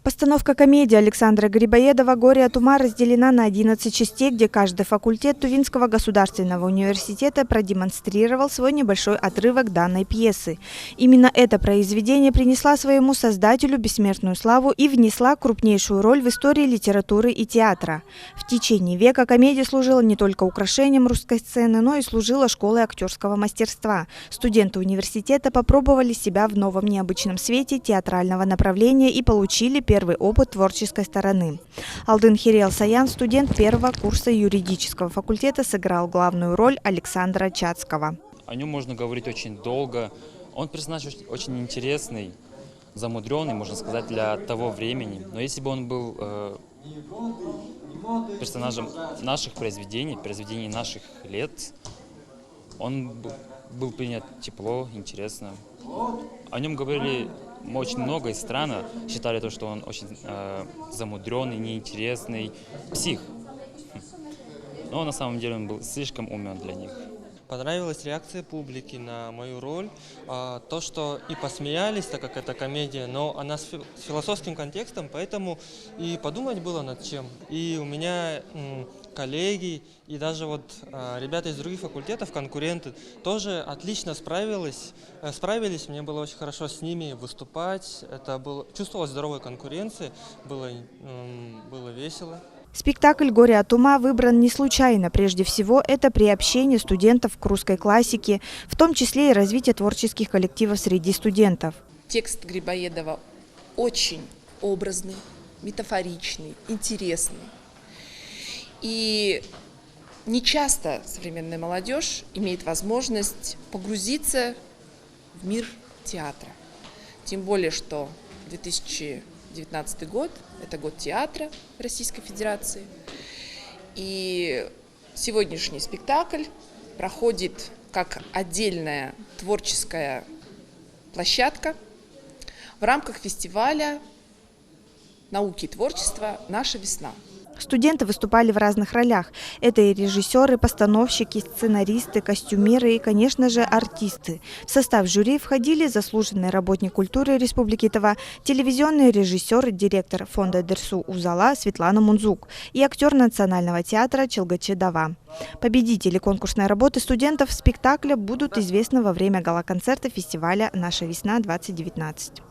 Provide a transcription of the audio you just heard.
Постановка комедии Александра Грибоедова «Горе от ума» разделена на 11 частей, где каждый факультет Тувинского государственного университета продемонстрировал свой небольшой отрывок данной пьесы. Именно это произведение принесла своему создателю бессмертную славу и внесла крупнейшую роль в истории литературы и театра. В течение века комедия служила не только украшением русской сцены, но и служила школой актерского мастерства. Студенты университета попробовали себя в новом необычном свете театрального направления и получили первый опыт творческой стороны. Алдын Хирел Саян, студент первого курса юридического факультета, сыграл главную роль Александра Чацкого. О нем можно говорить очень долго. Он персонаж очень интересный, замудренный, можно сказать, для того времени. Но если бы он был персонажем наших произведений наших лет, он был принят тепло, интересно. О нем говорили очень много и странно. Считали то, что он очень замудренный, неинтересный, псих. Но на самом деле он был слишком умен для них. Понравилась реакция публики на мою роль. То, что и посмеялись, так как это комедия, но она с философским контекстом, поэтому и подумать было над чем. И у меня коллеги и даже ребята из других факультетов, конкуренты, тоже отлично справились. Мне было очень хорошо с ними выступать. Чувствовалась здоровая конкуренция, было весело. Спектакль «Горе от ума» выбран не случайно. Прежде всего, это приобщение студентов к русской классике, в том числе и развитие творческих коллективов среди студентов. Текст Грибоедова очень образный, метафоричный, интересный. И нечасто современная молодежь имеет возможность погрузиться в мир театра. Тем более, что 2019 год – это год театра Российской Федерации. И сегодняшний спектакль проходит как отдельная творческая площадка в рамках фестиваля науки и творчества «Наша весна». Студенты выступали в разных ролях. Это и режиссеры, постановщики, сценаристы, костюмеры и, конечно же, артисты. В состав жюри входили заслуженный работник культуры Республики Тыва, телевизионный режиссер, директор фонда Дерсу Узала Светлана Мунзук и актер Национального театра Челгаче Дава. Победители конкурсной работы студентов спектакля будут известны во время гала-концерта фестиваля «Наша весна-2019».